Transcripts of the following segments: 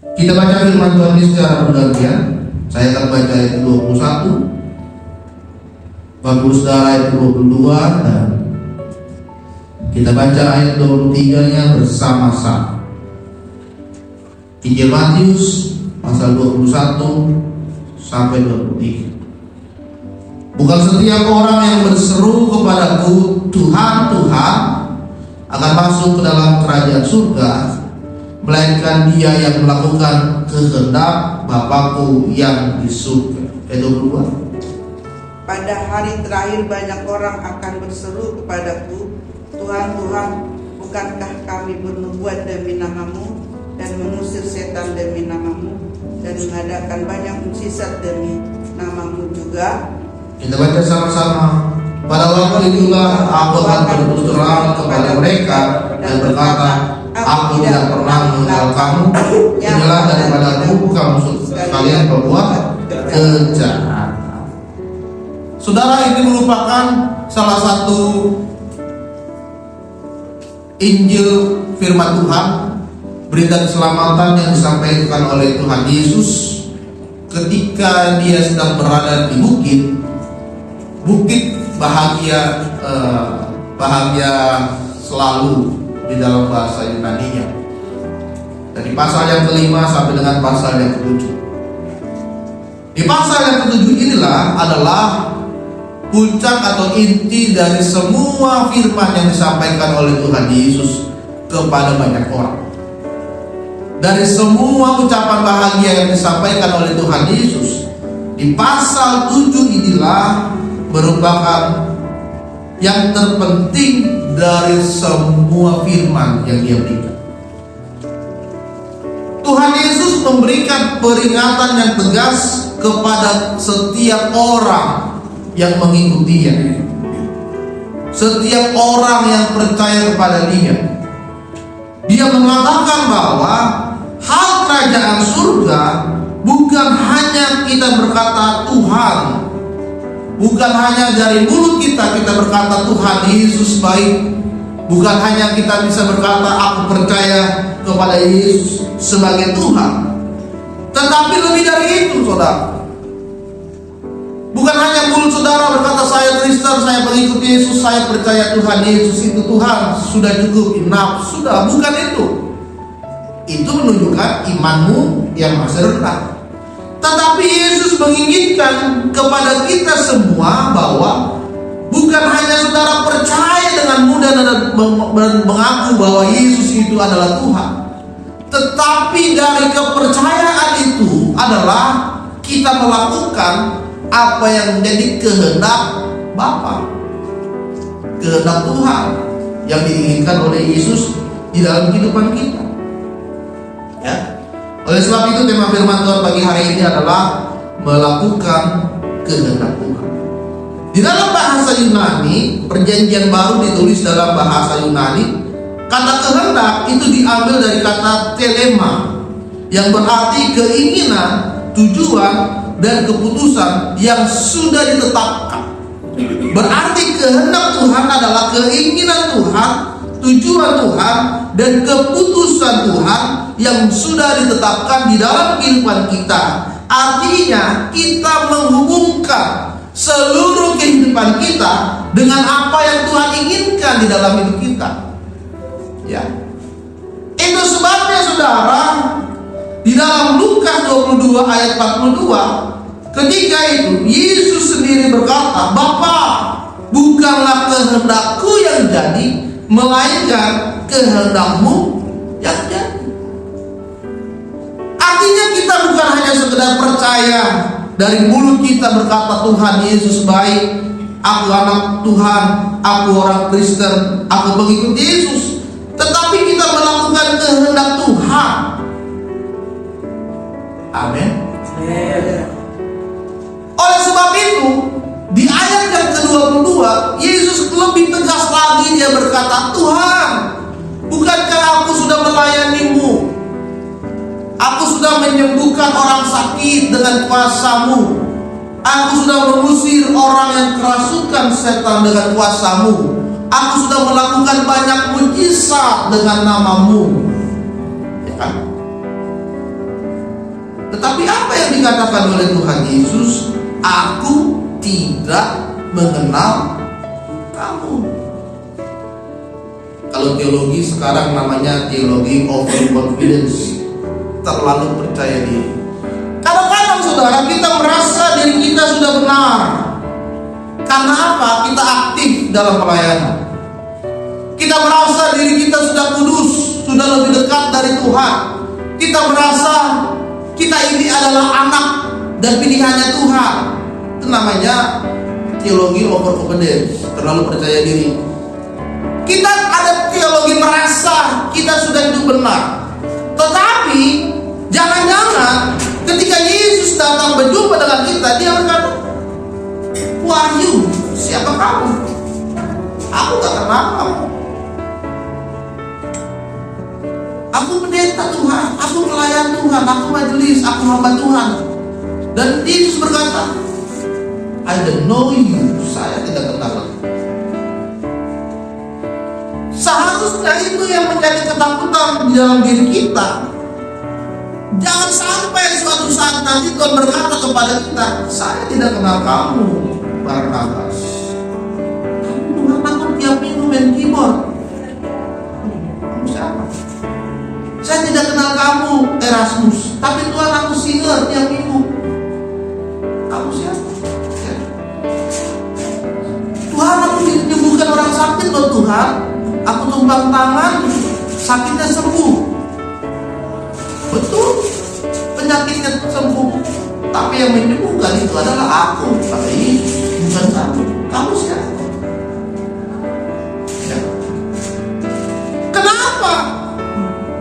Kita baca firman Tuhan ini secara bergantian. Saya akan baca ayat 21, Bapak Saudara ayat 22, dan kita baca ayat 23-nya bersama-sama. Injil Matius pasal 21 sampai 23. Bukan setiap orang yang berseru kepadaku, Tuhan, Tuhan, akan masuk ke dalam kerajaan surga, melainkan dia yang melakukan kehendak Bapakku yang di surga. Ayat 22. Pada hari terakhir banyak orang akan berseru kepadaku, Tuhan, Tuhan, bukankah kami bernubuat demi namamu dan mengusir setan demi namamu dan mengadakan banyak mukjizat demi namamu juga? Kita baca sama-sama. Pada waktu itulah aku akan berterus terang kepada mereka dan berkata, aku tidak pernah mengenal kamu. Inilah daripadaku kamu sekalian berbuat kejahatan. Saudara, ini merupakan salah satu Injil firman Tuhan, berita keselamatan yang disampaikan oleh Tuhan Yesus ketika dia sedang berada di bukit bahagia, bahagia selalu di dalam bahasa Yunani-nya. Dari pasal yang kelima sampai dengan pasal yang ketujuh. Di pasal yang ketujuh inilah adalah puncak atau inti dari semua firman yang disampaikan oleh Tuhan Yesus kepada banyak orang. Dari semua ucapan bahagia yang disampaikan oleh Tuhan Yesus, di pasal 7 inilah merupakan yang terpenting dari semua firman yang dia berikan. Tuhan Yesus memberikan peringatan yang tegas kepada setiap orang yang mengikutinya, setiap orang yang percaya kepada dia. Dia mengatakan bahwa hal kerajaan surga bukan hanya kita berkata Tuhan, bukan hanya dari mulut kita berkata Tuhan Yesus baik, bukan hanya kita bisa berkata aku percaya kepada Yesus sebagai Tuhan, tetapi lebih dari itu, saudara. Bukan hanya mulut saudara berkata saya Kristen, saya pengikut Yesus, saya percaya Tuhan Yesus itu Tuhan, sudah cukup, enough, sudah. Bukan itu. Itu menunjukkan imanmu yang masih rendah. Tetapi Yesus menginginkan kepada kita semua bahwa bukan hanya saudara percaya dengan mudah dan mengaku bahwa Yesus itu adalah Tuhan, tetapi dari kepercayaan itu adalah kita melakukan apa yang menjadi kehendak Bapa, kehendak Tuhan yang diinginkan oleh Yesus di dalam kehidupan kita. Ya. Oleh sebab itu tema firman Tuhan pagi hari ini adalah melakukan kehendak Tuhan. Di dalam bahasa Yunani, perjanjian baru ditulis dalam bahasa Yunani. Kata kehendak itu diambil dari kata telema, yang berarti keinginan, tujuan, dan keputusan yang sudah ditetapkan. Berarti kehendak Tuhan adalah keinginan Tuhan, tujuan Tuhan, dan keputusan Tuhan yang sudah ditetapkan di dalam kehidupan kita. Artinya kita menghubungkan seluruh kehidupan kita dengan apa yang Tuhan inginkan di dalam hidup kita. Ya. Itu sebabnya saudara, di dalam Lukas 22 ayat 42, ketika itu Yesus sendiri berkata, Bapa, bukanlah kehendakku yang jadi, melainkan kehendakmu yang jadi. Artinya kita bukan hanya sekedar percaya dari mulut kita berkata Tuhan Yesus baik, aku anak Tuhan, aku orang Kristen, aku pengikut Yesus, tetapi kita melakukan kehendak Tuhan. Amin. Oleh sebab itu, di ayat yang ke-22, Yesus lebih tegas lagi, dia berkata, Tuhan, bukankah aku sudah melayanimu? Aku sudah menyembuhkan orang sakit dengan kuasa-Mu. Aku sudah mengusir orang yang kerasukan setan dengan kuasa-Mu. Aku sudah melakukan banyak mujizat dengan nama-Mu. Ya kan? Tetapi apa yang dikatakan oleh Tuhan Yesus? Aku tidak mengenal kamu. Kalau teologi sekarang namanya teologi overconfidence, terlalu percaya diri. Kadang-kadang saudara, kita merasa diri kita sudah benar. Karena apa? Kita aktif dalam pelayanan. Kita merasa diri kita sudah kudus, sudah lebih dekat dari Tuhan. Kita merasa kita ini adalah anak dan pilihannya Tuhan. Itu namanya teologi overconfidence, terlalu percaya diri. Kita ada teologi merasa kita sudah hidup benar. Tetapi jangan-jangan ketika Yesus datang berjumpa dengan kita, dia berkata, "Who are you? Siapa kamu? Aku tak kenal kamu. Aku pendeta Tuhan, aku pelayan Tuhan, aku majelis, aku hamba Tuhan." Dan Yesus berkata, "I don't know you." Saya tidak kenal. Seharusnya itu yang menjadi ketakutan di dalam diri kita. Jangan sampai suatu saat nanti Tuhan berkata kepada kita, "Saya tidak kenal kamu, Barnabas. Kamu Tuhan, aku tiap minggu main keyboard. Kamu siapa? Saya tidak kenal kamu, Erasmus. Tapi Tuhan, aku singer tiap minggu. Kamu siapa? Ya. Tuhan, aku disembuhkan orang sakit loh Tuhan. Aku tumpang tangan, sakitnya sembuh. Betul, penyakitnya sembuh. Tapi yang menyembuhkan itu adalah aku, kata Yesus, bukan kamu. Kamu siapa? Ya. Kenapa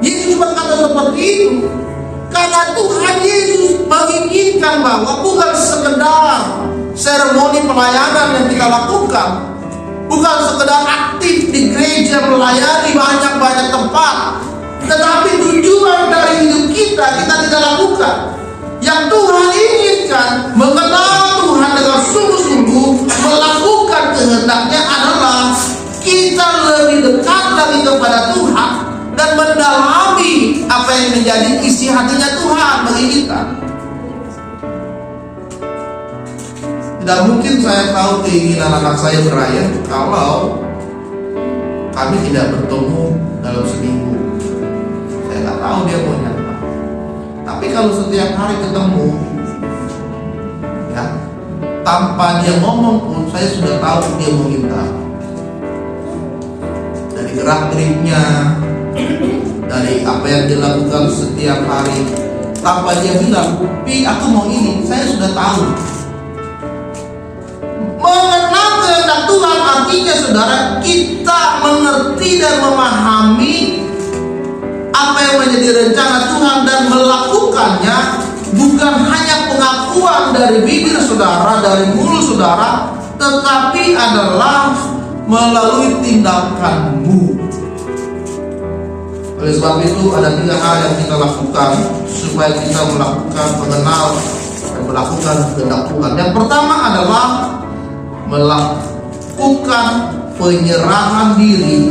Yesus berkata seperti itu? Karena Tuhan Yesus menginginkan bahwa bukan sekedar seremoni pelayanan yang kita lakukan, bukan sekedar aktif di gereja melayani banyak-banyak tempat, tetapi tujuan dari hidup kita tidak lakukan. Yang Tuhan inginkan, mengenal Tuhan dengan sungguh-sungguh, melakukan kehendaknya adalah kita lebih dekat lagi kepada Tuhan dan mendalami apa yang menjadi isi hatinya Tuhan bagi kita. Tidak mungkin saya tahu keinginan anak saya beraya kalau kami tidak bertemu dalam seminggu. Saya nggak tahu dia maunya apa. Tapi kalau setiap hari ketemu, ya, tanpa dia ngomong pun saya sudah tahu dia mau minta. Dari gerak-geriknya, dari apa yang dilakukan setiap hari, tanpa dia bilang, "Pi, aku mau ini," saya sudah tahu. Mengenal kehendak Tuhan artinya saudara, kita mengerti dan memahami apa yang menjadi rencana Tuhan dan melakukannya, bukan hanya pengakuan dari bibir saudara, dari mulut saudara, tetapi adalah melalui tindakanmu. Oleh sebab itu ada 3 hal yang kita lakukan supaya kita melakukan mengenal dan melakukan kehendak Tuhan. Yang pertama adalah melakukan penyerahan diri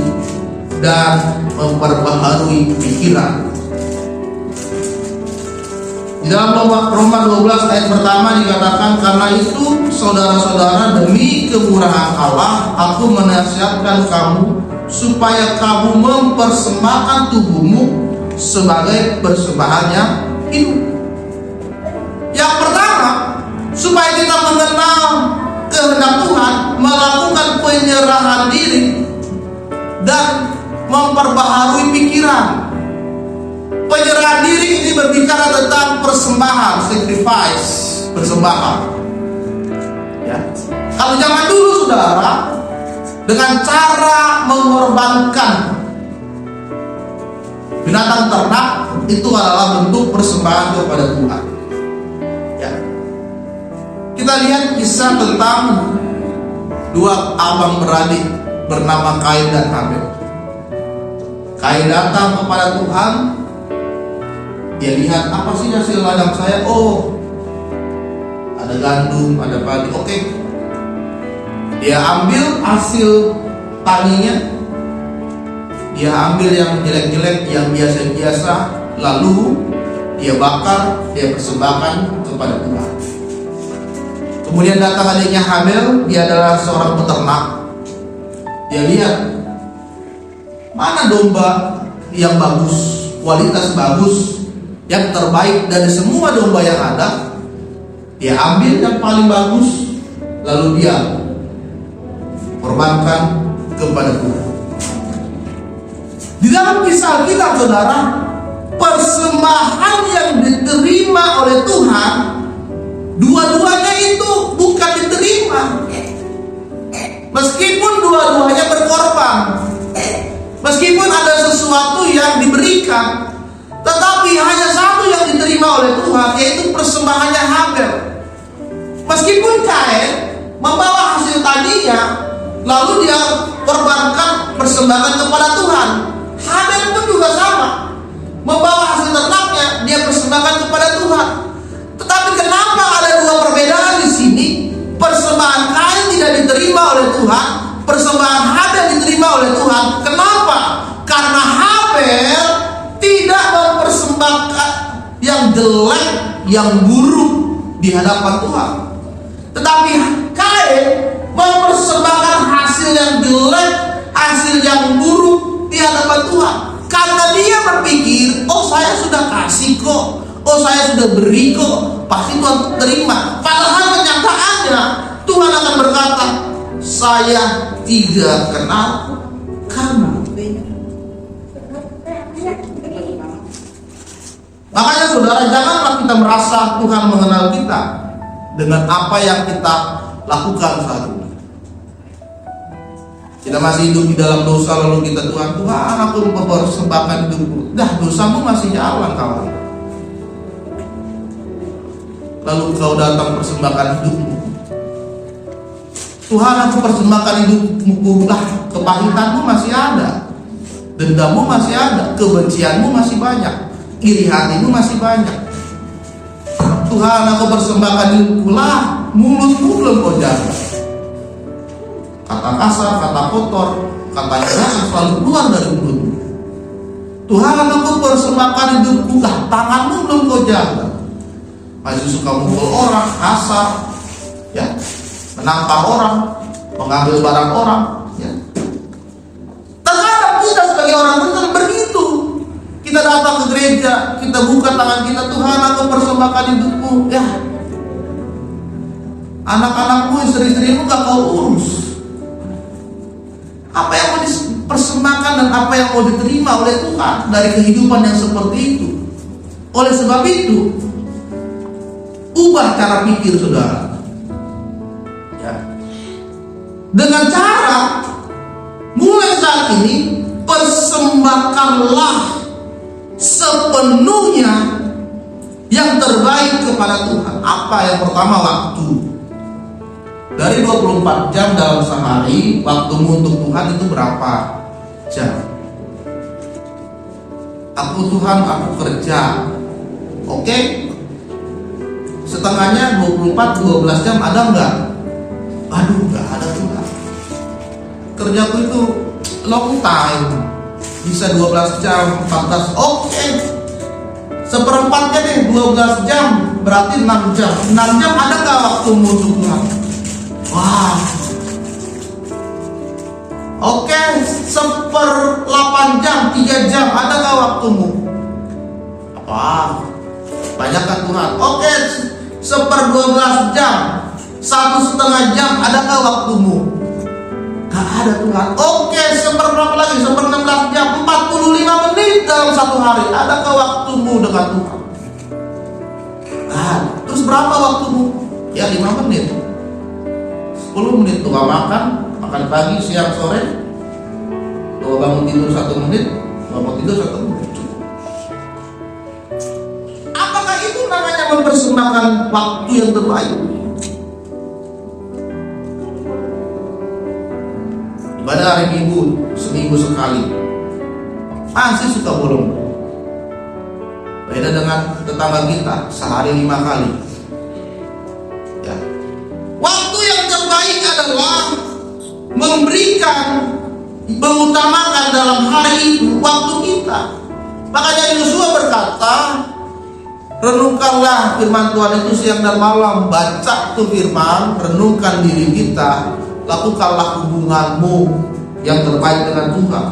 dan memperbaharui pikiran. Di dalam Roma 12 ayat pertama dikatakan, "Karena itu saudara-saudara, demi kemurahan Allah, aku menasihatkan kamu supaya kamu mempersembahkan tubuhmu sebagai persembahan yang hidup." Yang pertama, supaya kita mengenal kehendak Tuhan, melakukan penyerahan diri dan memperbaharui pikiran. Penyerahan diri ini berbicara tentang persembahan, sacrifice, persembahan. Ya. Kalau zaman dulu saudara, dengan cara mengorbankan binatang ternak, itu adalah bentuk persembahan kepada Tuhan. Ya. Kita lihat kisah tentang 2 abang beradik bernama Kain dan Habel. Kain datang kepada Tuhan. Dia lihat, apa sih hasil ladang saya? Oh, ada gandum, ada padi. Oke. Dia ambil hasil taninya. Dia ambil yang jelek-jelek, yang biasa-biasa. Lalu dia bakar, dia persembahkan kepada Tuhan. Kemudian datang adiknya Habel, dia adalah seorang peternak. Dia lihat mana domba yang bagus, kualitas bagus, yang terbaik dari semua domba yang ada. Dia ambil yang paling bagus, lalu dia korbankan kepada Tuhan. Di dalam kisah kita, saudara, persembahan yang diterima oleh Tuhan, dua-duanya itu bukan diterima. Meskipun dua-duanya berkorban, meskipun ada sesuatu yang diberikan, tetapi hanya satu yang diterima oleh Tuhan, yaitu persembahannya Habel. Meskipun Kain membawa hasil tadinya, lalu dia korbankan persembahkan kepada Tuhan, Habel pun juga sama, membawa hasil ternaknya, dia persembahkan kepada Tuhan. Tetapi kenapa ada dua perbedaan di sini? Persembahan Kain tidak diterima oleh Tuhan, persembahan Habel diterima oleh Tuhan. Kenapa? Karena Habel tidak mempersembahkan yang jelek, yang buruk di hadapan Tuhan, tetapi Kain mempersembahkan hasil yang jelek, hasil yang buruk di hadapan Tuhan. Karena dia berpikir, oh saya sudah kasih kok, oh saya sudah beri kok, pasti Tuhan terima. Padahal kenyataannya Tuhan akan berkata, saya tidak kenal kamu. Makanya saudara, janganlah kita merasa Tuhan mengenal kita dengan apa yang kita lakukan saat ini. Kita masih hidup di dalam dosa, lalu kita Tuhan aku mempersembahkan hidupku. Dah, dosamu masih jalan kawan. Lalu kau datang persembahkan hidupmu. Tuhan, aku persembahkan hidupmu, lah kepahitanmu masih ada, dendammu masih ada, kebencianmu masih banyak, iri hatimu masih banyak. Tuhan, aku persembahkan hidupku, lah mulutmu belum kau jaga. Kata kasar, kata kotor, kata jahat selalu keluar dari mulutmu. Tuhan, aku persembahkan hidupku, lah tanganmu belum kau jaga. Masih suka mukul orang, kasar, ya, menampar orang, mengambil barang orang, ya. Terkadang kita sebagai orang Kristen begitu. Kita datang ke gereja, kita buka tangan kita, Tuhan, aku persembahkan hidupku, ya. Anak-anakmu, istri-istrimu gak kau urus. Apa yang mau dipersembahkan dan apa yang mau diterima oleh Tuhan dari kehidupan yang seperti itu. Oleh sebab itu, ubah cara pikir saudara, ya. Dengan cara mulai saat ini persembahkanlah sepenuhnya yang terbaik kepada Tuhan. Apa yang pertama? Waktu. Dari 24 jam dalam sehari, waktumu untuk Tuhan itu berapa jam? Aku Tuhan, aku kerja, oke? Setengahnya 24, 12 jam ada enggak? Aduh, enggak ada Tuhan. Kerjaku itu long time, bisa 12 jam, 14, oke. Seperempatnya deh, 12 jam, berarti 6 jam. 6 jam ada enggak waktumu untuk Tuhan? Wah, oke, 1/8 jam, 3 jam, ada gak waktumu? Apa? Banyak kan Tuhan? Oke, 1/12 jam, 1,5 jam, ada gak waktumu? Gak ada Tuhan. Oke, seberapa lagi? 1/16 jam, 45 menit dalam satu hari, ada gak waktumu dengan Tuhan? Nah, terus berapa waktumu? Ya 5 menit. 10 menit Tuhan makan pagi, siang, sore. Tuhan bangun tidur 1 menit, bangun tidur 1 menit. Apakah itu namanya mempersembahkan waktu yang terbaik? Ibadah hari Minggu, seminggu sekali, masih suka bolong. Beda dengan tetangga kita, sehari 5 kali. Ya. Waktu yang terbaik adalah memberikan, mengutamakan dalam hari itu waktu kita. Makanya Yosua berkata, Renungkanlah firman Tuhan itu siang dan malam. Baca tuh firman, renungkan diri kita. Lakukanlah hubunganmu yang terbaik dengan Tuhan.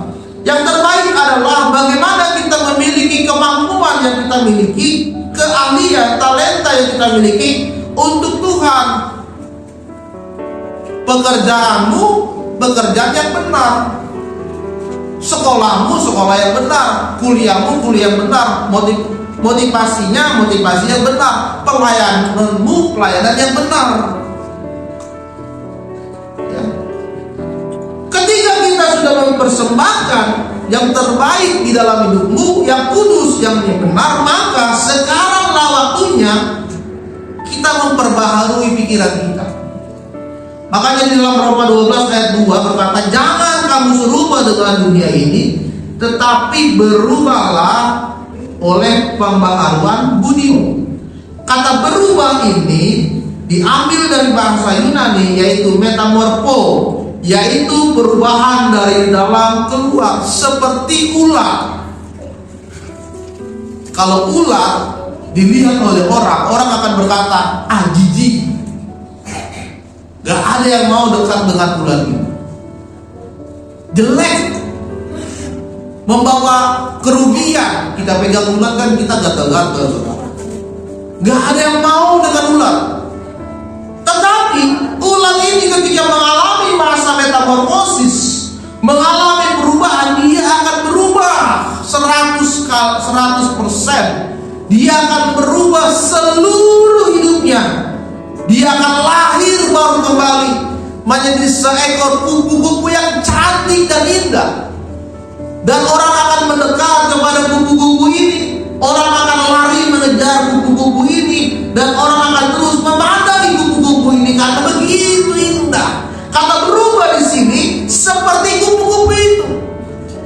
Yang terbaik adalah bagaimana kita memiliki kemampuan yang kita miliki, keahlian, talenta yang kita miliki untuk Tuhan. Pekerjaanmu, pekerjaan yang benar. Sekolahmu, sekolah yang benar. Kuliahmu, kuliah yang benar. Motivasinya yang benar. Pelayananmu, pelayanan yang benar. Ya. Ketika kita sudah mempersembahkan yang terbaik di dalam hidupmu, yang kudus, yang benar, maka sekaranglah waktunya kita memperbaharui pikiran kita. Makanya di dalam Roma 12 ayat 2 berkata, jangan kamu serupa dengan dunia ini, tetapi berubahlah oleh pembaharuan budimu. Kata berubah ini diambil dari bahasa Yunani, yaitu metamorpho, yaitu perubahan dari dalam keluar, seperti ular. Kalau ular dilihat oleh orang akan berkata, jijik. Gak ada yang mau dekat dengan ular ini. Jelek, membawa kerugian. Kita pegang ular kan kita gatal-gatal, saudara. Gak ada yang mau dengan ular. Tetapi ular ini ketika mengalami masa metamorfosis, mengalami perubahan, dia akan berubah 100%. Dia akan berubah seluruh hidupnya. Dia akan lahir baru kembali menjadi seekor kupu-kupu yang cantik dan indah. Dan orang akan mendekat kepada kupu-kupu ini. Orang akan lari mengejar kupu-kupu ini. Dan orang akan terus memandangi kupu-kupu ini karena begitu indah. Kata berubah di sini seperti kupu-kupu itu.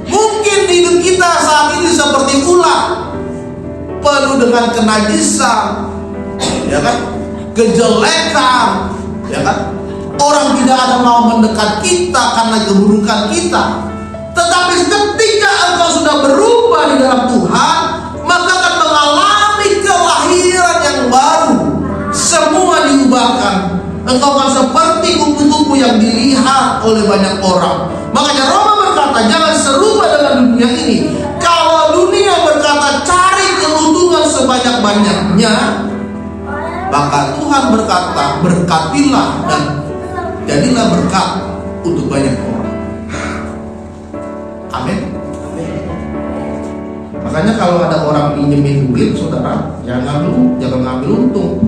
Mungkin hidup kita saat ini seperti ular, penuh dengan kenajisan, ya kan? Kejelekan, ya kan? Orang tidak ada mau mendekat kita karena keburukan kita. Tetapi ketika engkau sudah berubah di dalam Tuhan, maka akan mengalami kelahiran yang baru. Semua diubahkan. Engkau akan seperti kupu-kupu yang dilihat oleh banyak orang. Makanya Roma berkata, jangan serupa dengan dunia ini. Kalau dunia berkata cari keuntungan sebanyak-banyaknya, maka Tuhan berkata, berkatilah dan jadilah berkat untuk banyak orang. Amin. Makanya kalau ada orang pinjemin duit, saudara, jangan ngambil untung.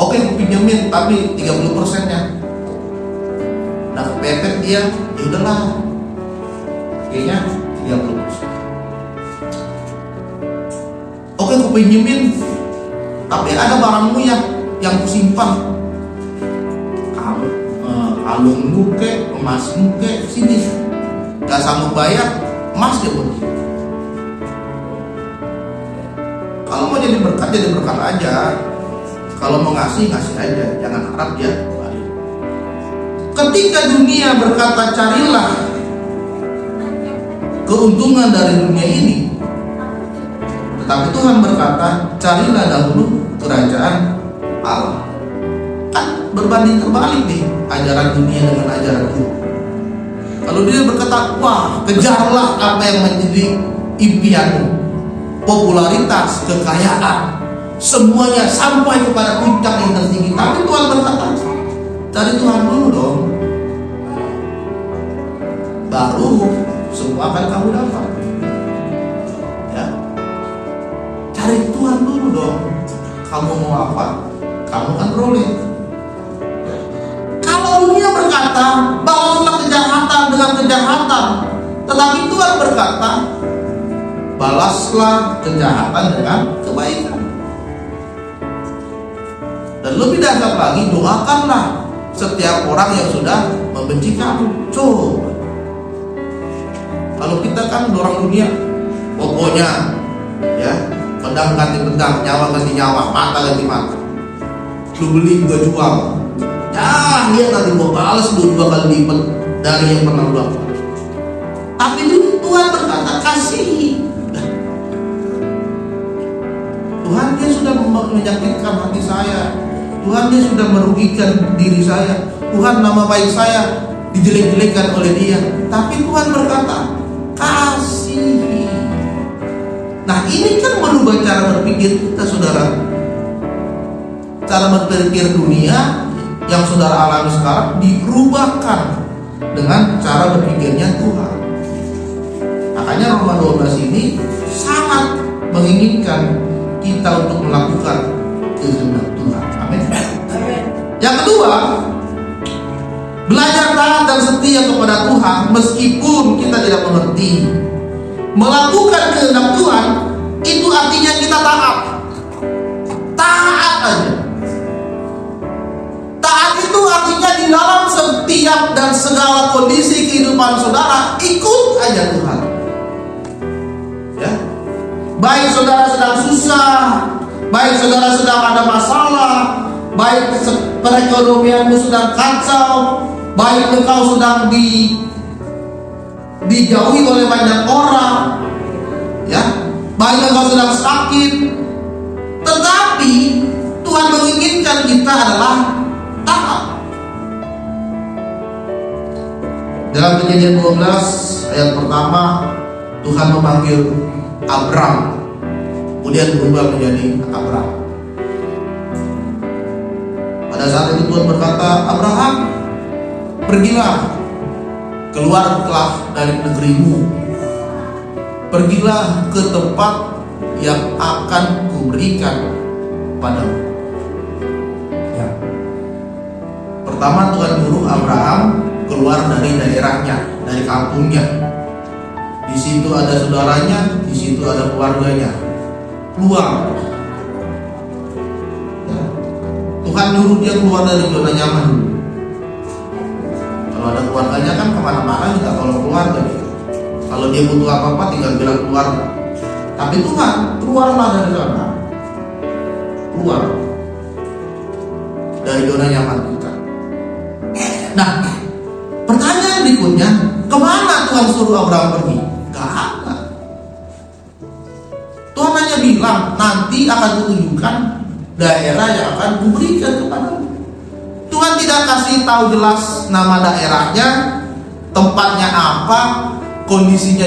Oke, aku pinjemin tapi 30%-nya. Nah, kepepet dia, ya udahlah. Kayaknya 30%. Oke, aku pinjemin, tapi ada barangmu yang kusimpan. Kalungmu ke, emasmu ke, sini. Gak sanggup bayar, emas dia pergi. Kalau mau jadi berkat aja. Kalau mau ngasih aja, jangan harap dia balik. Ketika dunia berkata carilah keuntungan dari dunia ini, tetapi Tuhan berkata carilah dahulu kerajaan Allah. Kan berbanding terbalik nih ajaran dunia dengan ajaran Tuhan. Kalau dia berkata, wah, kejarlah apa yang menjadi impianmu, popularitas, kekayaan, semuanya sampai kepada puncak yang tertinggi. Tapi Tuhan berkata, cari Tuhan dulu dong, baru semua akan kamu dapat. Ya, cari Tuhan dulu dong. Kamu mau apa, kamu akan peroleh. Kalau dunia berkata, balaslah kejahatan dengan kejahatan, tetapi Tuhan berkata, balaslah kejahatan dengan kebaikan. Dan lebih dahsyat lagi, doakanlah setiap orang yang sudah membenci kamu. Coba, kalau kita kan orang dunia, pokoknya ya, pedang ganti pedang, nyawa ganti nyawa, mata ganti mata. Lu beli gua jual. Ya, dia nanti mau balas 2 kali lipat dari yang pernah lu dapat. Tapi Tuhan berkata, kasihi. menyakitkan hati saya. Tuhan, dia sudah merugikan diri saya. Tuhan, nama baik saya dijelek-jelekan oleh dia. Tapi Tuhan berkata, kasihi. Nah, ini kan merubah cara berpikir kita, saudara. Cara berpikir dunia yang saudara alami sekarang dirubahkan dengan cara berpikirnya Tuhan. Makanya Roma 12 ini sangat menginginkan kita untuk melakukan kehendak Tuhan. Amin. Yang kedua, belajar taat dan setia kepada Tuhan meskipun kita tidak mengerti. Melakukan kehendak Tuhan itu artinya kita taat. Taat aja. Taat itu artinya di dalam setiap dan segala kondisi kehidupan saudara, ikut aja Tuhan. Ya. Baik saudara sedang susah, baik saudara sedang ada masalah, baik perekonomianmu sedang kacau, baik engkau sedang dijauhi oleh banyak orang, ya, baik engkau sedang sakit, tetapi Tuhan menginginkan kita adalah taat. Dalam Kejadian 12 ayat pertama, Tuhan memanggil Abram, kemudian berubah menjadi Abram. Pada saat itu Tuhan berkata, Abraham, pergilah, keluarlah dari negerimu, pergilah ke tempat yang akan kuberikan padamu. Ya. Pertama Tuhan nyuruh Abraham keluar dari daerahnya, dari kampungnya. Di situ ada saudaranya, di situ ada keluarganya. Keluar. Ya. Tuhan nyuruh dia keluar dari zona nyaman dulu. Kalau ada keluarganya kan kemana-mana minta tolong keluarga dia. Kalau dia butuh apa-apa tinggal bilang keluarga. Tapi Tuhan, keluarlah dari sana. Keluar dari zona nyaman kita. Nah, pertanyaan berikutnya, kemana Tuhan suruh Abraham pergi? Gak ada. Tuhan hanya bilang, nanti akan kutunjukkan daerah yang akan kuberikan kepadamu. Tuhan tidak kasih tahu jelas nama daerahnya, tempatnya apa, kondisinya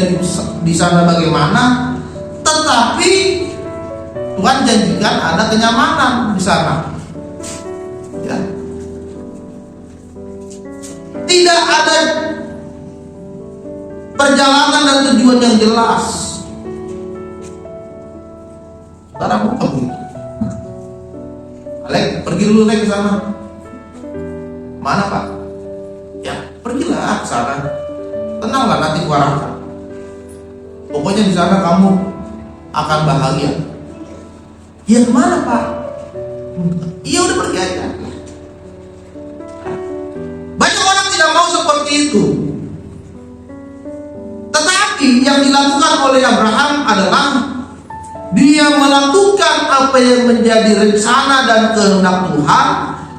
di sana bagaimana, tetapi Tuhan janjikan ada kenyamanan di sana. Ya. Tidak ada perjalanan dan tujuan yang jelas. Saudara buka begitu. Alek, pergi dulu Alek ke sana. Mana Pak? Ya, pergilah ke sana. Tenanglah, nanti kuarahkan. Pokoknya di sana kamu akan bahagia. Ya kemana Pak? Iya udah pergi aja. Banyak orang tidak mau seperti itu. Tetapi yang dilakukan oleh Abraham adalah dia melakukan apa yang menjadi rencana dan kehendak Tuhan.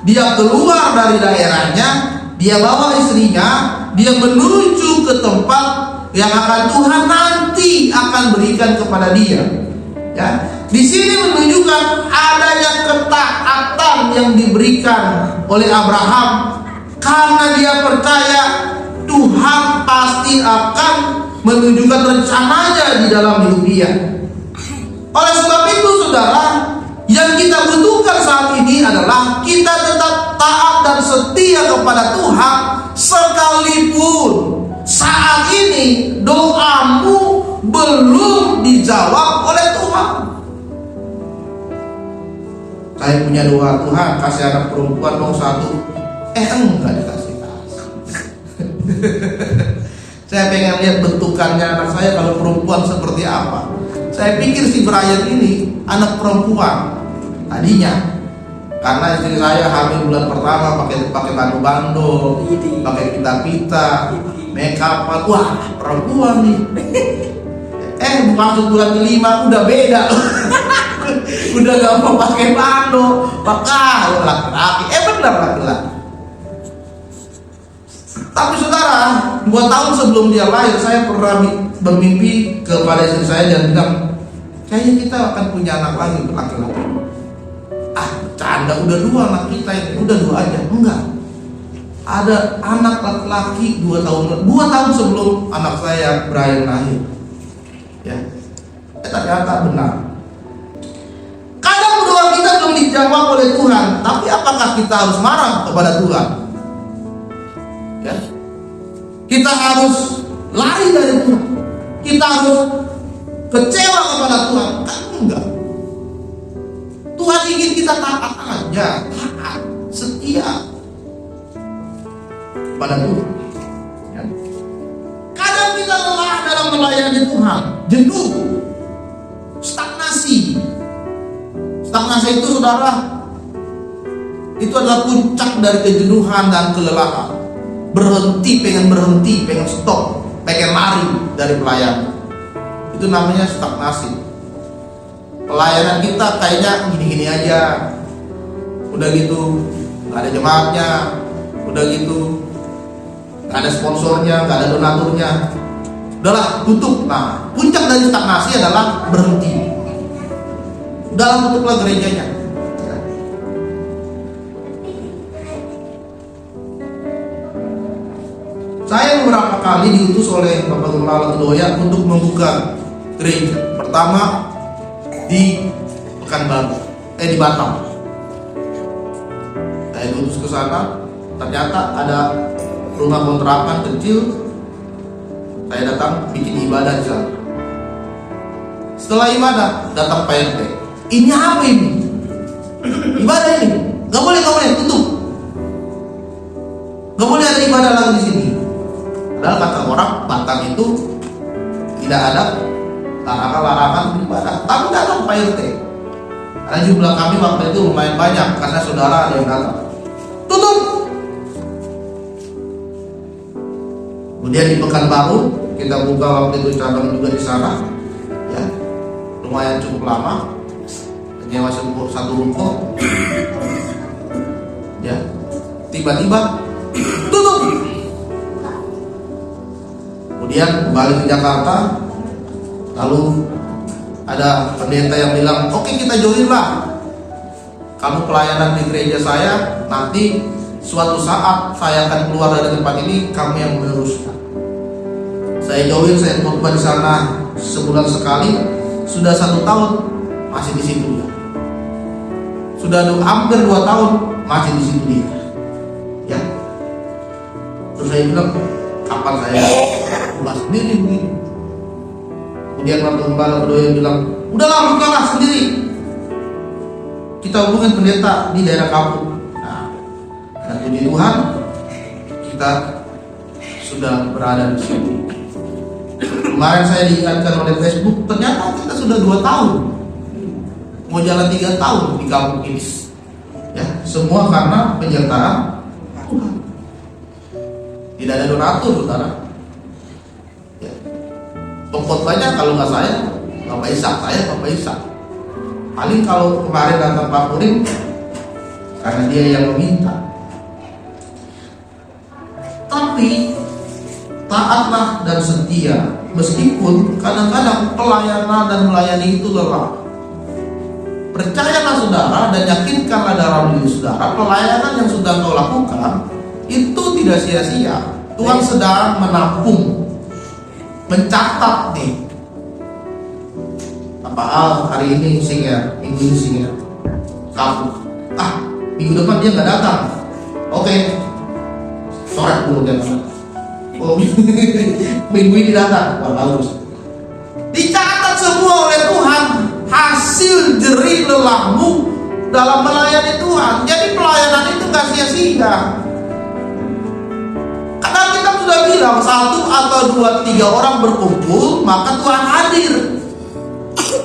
Dia keluar dari daerahnya, dia bawa istrinya, dia menuju ke tempat yang akan Tuhan nanti akan berikan kepada dia. Ya, di sini menunjukkan adanya ketaatan yang diberikan oleh Abraham karena dia percaya Tuhan pasti akan menunjukkan rencananya di dalam hidup dia. Oleh sebab itu, saudara, yang kita butuhkan saat ini adalah kita tetap taat dan setia kepada Tuhan sekalipun saat ini doamu belum dijawab oleh Tuhan. Saya punya doa, Tuhan kasih anak perempuan dong satu. Enggak dikasih. Saya pengen lihat bentukannya anak saya kalau perempuan seperti apa. Saya pikir si Brian ini anak perempuan tadinya, karena istri saya hamil bulan pertama pakai bando-bando, pakai pita-pita, make up, wah perempuan nih. Masuk bulan kelima udah beda. Udah gak mau pakai bando, pakai laki-laki. Benar laki-laki. Tapi saudara, 2 tahun sebelum dia lahir, saya pernah bermimpi kepada istri saya dan bilang, kayaknya kita akan punya anak lagi laki-laki. Bercanda, udah 2 anak kita ini, udah 2 aja. Enggak. Ada anak laki-laki 2 tahun sebelum anak saya Brian lahir. Ya. Ternyata benar. Kadang doa kita belum dijawab oleh Tuhan, tapi apakah kita harus marah kepada Tuhan? Ya. Kita harus lari dari Tuhan. Kita harus kecewa kepada Tuhan? Kan enggak. Tuhan ingin kita taat aja, taat, setia pada Tuhan. Ya. Kadang kita lelah dalam melayani Tuhan, jenuh, stagnasi. Stagnasi itu, saudara, itu adalah puncak dari kejenuhan dan kelelahan. Pengen berhenti, pengen stop, pengen lari dari pelayanan. Itu namanya stagnasi. Pelayanan kita kayaknya gini-gini aja. Udah gitu, gak ada jemaatnya. Udah gitu, gak ada sponsornya, gak ada donaturnya. Udahlah, tutup. Nah, puncak dari stagnasi adalah berhenti. Udahlah, tutuplah gerejanya. Saya beberapa kali diutus oleh Bapak Gembala Kedoya untuk membuka gereja. Pertama di Pekanbaru, di Batam. Saya diutus ke sana, ternyata ada rumah kontrakan kecil. Saya datang bikin ibadah di sana. Setelah ibadah, datang Pak RT. Ini apa ini? Ibadah ini? Gak boleh, tutup. Gak boleh ada ibadah lagi di sini. Padahal kata orang Batam itu tidak ada larangan beribadah. Tapi datang Pak RT. Karena jumlah kami waktu itu lumayan banyak, karena saudara ada yang datang. Tutup. Kemudian di Pekanbaru kita buka waktu itu cabang juga di sana, ya, lumayan cukup lama, nyewa satu ruko, ya, tiba-tiba tutup. Kemudian kembali ke Jakarta, lalu ada pendeta yang bilang, oke, kita join lah, kamu pelayanan di gereja saya, nanti suatu saat saya akan keluar dari tempat ini, kamu yang meneruskan. Saya join, saya khotbah di sana sebulan sekali, sudah 1 tahun masih di situ dia. Sudah hampir 2 tahun masih di situ dia. Ya. Terus saya bilang, kapan saya ubah sendiri begini? Kemudian waktu Gembala Kedoya bilang, udahlah bukalah sendiri. Kita hubungin pendeta di daerah kampung. Dan puji Tuhan, kita sudah berada di sini. Kemarin saya diingatkan oleh Facebook, ternyata kita sudah 2 tahun, mau jalan 3 tahun di kampung ini. Ya, semua karena penyertaan Tuhan. Tidak ada donatur, saudara. Ya. Pengkhotbahnya kalau nggak saya, Bapak Ishak. Paling kalau kemarin datang Pak Purim, karena dia yang meminta. Tapi taatlah dan setia, meskipun kadang-kadang pelayanan dan melayani itu lelah. Percayalah saudara dan yakinkanlah dalam diri saudara, pelayanan yang sudah kau lakukan itu tidak sia-sia. Tuhan sedang menampung, mencatat nih. Apa hari ini singa, minggu ini singa, kamu, minggu depan dia nggak datang. Oke, coret dulu dia datang. Oh, minggu ini datang, bagus. Dicatat semua oleh Tuhan hasil jerih lelahmu dalam melayani Tuhan. Jadi pelayanan itu nggak sia-sia. Karena kita sudah bilang 1 atau 2, 3 orang berkumpul, maka Tuhan hadir.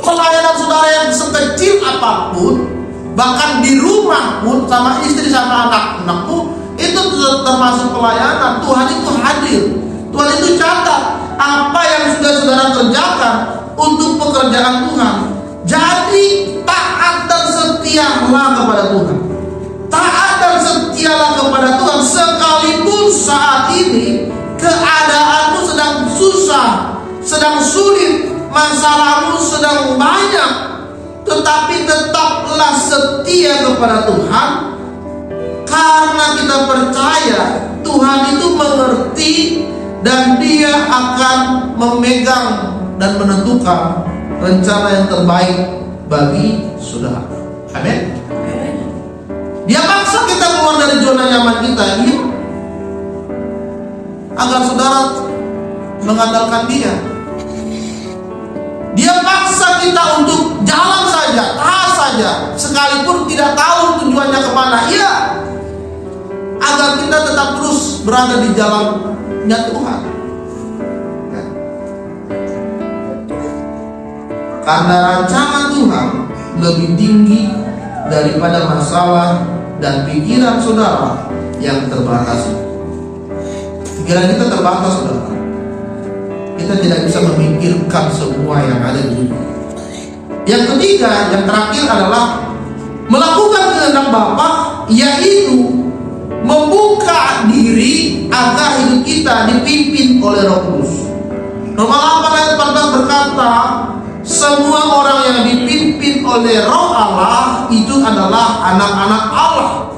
Pelayanan saudara yang sekecil apapun, bahkan di rumah pun sama istri sama anak-anakmu, itu termasuk pelayanan. Tuhan itu hadir. Tuhan itu catat apa yang sudah saudara kerjakan untuk pekerjaan Tuhan. Jadi taat dan setialah kepada Tuhan. Taat dan setialah kepada Tuhan, sekalipun saat ini keadaanmu sedang susah, sedang sulit, masalahmu sedang banyak. tetapi tetaplah setia kepada Tuhan, karena kita percaya Tuhan itu mengerti dan Dia akan memegang dan menentukan rencana yang terbaik bagi saudara. Amin. Dia paksa kita keluar dari zona nyaman kita, iya, agar saudara mengandalkan Dia. Dia paksa kita untuk jalan saja, taat saja, sekalipun tidak tahu tujuannya kemana, iya, agar kita tetap terus berada di jalannya Tuhan. Karena rancangan Tuhan lebih tinggi daripada masalah dan pikiran saudara yang terbatas. Pikiran kita terbatas, saudara. Kita tidak bisa memikirkan semua yang ada di dunia. Yang ketiga, yang terakhir adalah melakukan kehendak Bapa, yaitu membuka diri agar hidup kita dipimpin oleh Roh Kudus. Roma 8 ayat 14 berkata, semua orang yang dipimpin oleh Roh Allah itu adalah anak-anak Allah.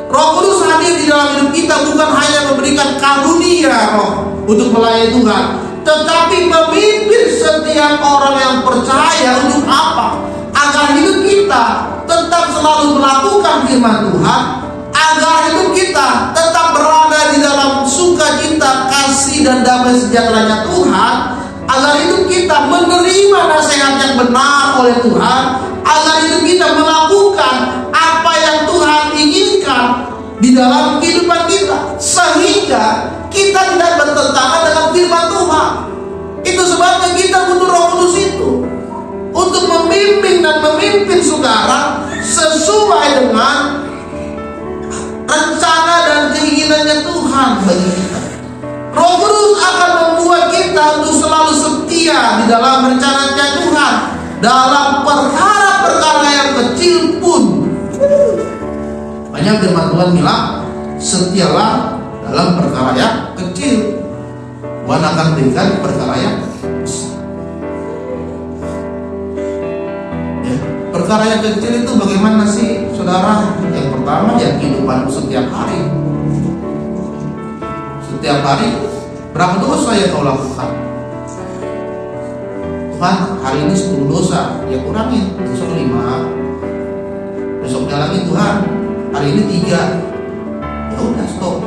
Roh Kudus hadir di dalam hidup kita bukan hanya memberikan karunia roh untuk melayani Tuhan, tetapi memimpin setiap orang yang percaya untuk apa? Agar hidup kita tetap selalu melakukan firman Tuhan, agar hidup kita tetap berada di dalam sukacita, kasih dan damai sejahteranya Tuhan, agar hidup kita menerima nasihat yang benar oleh Tuhan, agar hidup kita melakukan apa yang Tuhan inginkan di dalam kehidupan kita, sehingga kita tidak bertentangan dengan firman Tuhan. Itu sebabnya kita butuh Roh Kudus itu untuk membimbing dan memimpin saudara sesuai dengan rencana dan keinginannya Tuhan bagi kita. Roh Kudus akan membuat kita untuk selalu setia di dalam rencananya Tuhan dalam perkara-perkara yang kecil pun. Banyak firman Tuhan bilang, setialah dalam perkara yang kecil, Tuhan akan berikan perkara yang besar. Ya, perkara yang kecil itu bagaimana sih, saudara? Yang pertama, ya kehidupanmu setiap hari. Setiap hari, berapa dosa yang kau lakukan? Tuhan, hari ini 10 dosa, ya kurangin, besok 5. Besoknya lagi, Tuhan, hari ini 3. Ya udah, stop.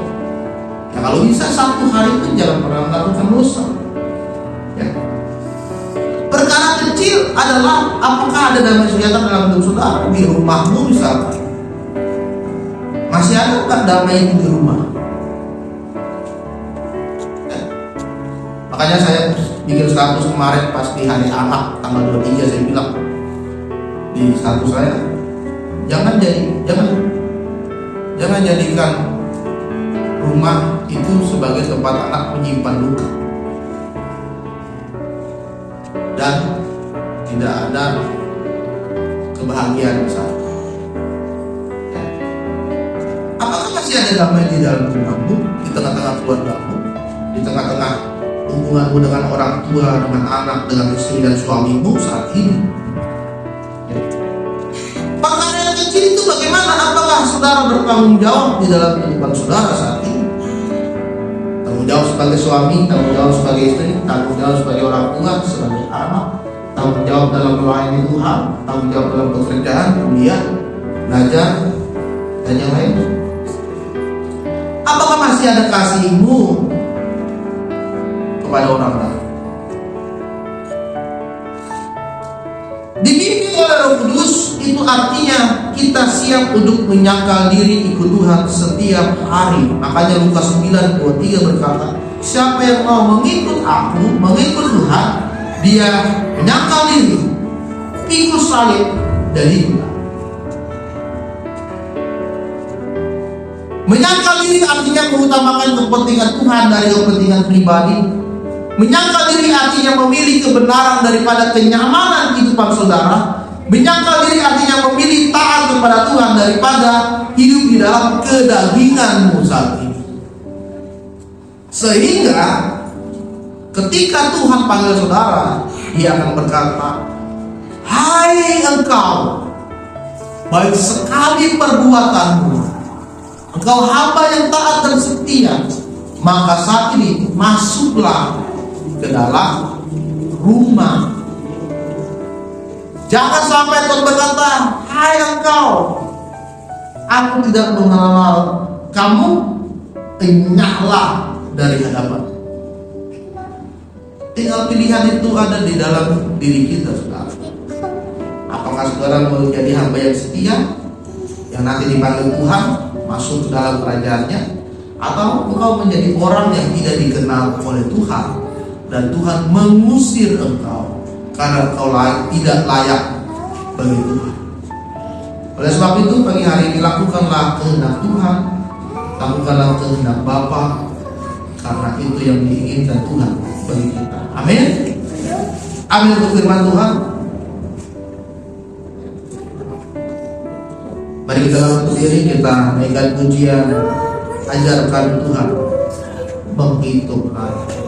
Ya kalau bisa 1 hari itu jangan pernah melakukan dosa. Ya. Perkara kecil adalah apakah ada damai sejahtera dalam hidup saudara di rumahmu misalkan. Masih ada nggak damai itu di rumah? Ya. Makanya saya bikin status kemarin pas di hari anak tanggal 23, saya bilang di status saya, jangan jadikan rumah itu sebagai tempat anak menyimpan luka dan tidak ada kebahagiaan bersama. Ya. Apakah masih ada damai di dalam rumahmu, di tengah-tengah keluargamu, di tengah-tengah hubunganmu dengan orang tua, dengan anak, dengan istri dan suamimu saat ini? Ya. Perkara yang kecil itu bagaimana? Apakah saudara bertanggung jawab di dalam kehidupan saudara saat ini? Tanggung jawab sebagai suami, tanggung jawab sebagai istri, tanggung jawab sebagai orang tua, sebagai anak, tanggung jawab dalam melayani Tuhan, tanggung jawab dalam pekerjaan, kuliah, belajar, dan yang lain. Apakah masih ada kasihmu kepada orang lain? Dibimbing oleh Roh Kudus itu artinya kita siap untuk menyangkal diri ikut Tuhan setiap hari. Makanya Lukas 9:23 berkata, siapa yang mau mengikut aku, mengikut Tuhan, dia menyangkal diri, pikul salib, dan hidup. Menyangkal diri artinya mengutamakan kepentingan Tuhan dari kepentingan pribadi. Menyangkal diri artinya memilih kebenaran daripada kenyamanan kehidupan saudara. Menyangkal diri artinya memilih taat kepada Tuhan daripada hidup di dalam kedaginganmu saat ini. Sehingga ketika Tuhan panggil saudara, Dia akan berkata, hai engkau, baik sekali perbuatanmu, engkau hamba yang taat dan setia, maka saat ini masuklah ke dalam rumah. Jangan sampai Tuhan berkata, hai engkau, aku tidak mengenal kamu, enyahlah dari hadapan. Tinggal pilihan itu ada di dalam diri kita, saudara. Apakah saudara mau menjadi hamba yang setia, yang nanti dipanggil Tuhan masuk ke dalam kerajaannya, atau engkau menjadi orang yang tidak dikenal oleh Tuhan dan Tuhan mengusir engkau karena engkau tidak layak bagi Tuhan. Oleh sebab itu pagi hari ini lakukanlah kehendak Tuhan, lakukanlah kehendak Bapa, karena itu yang diinginkan Tuhan bagi kita. Amin. Amin untuk firman Tuhan. Mari kita berdiri, kita naikkan pujian, ajarkan Tuhan menghitung hari.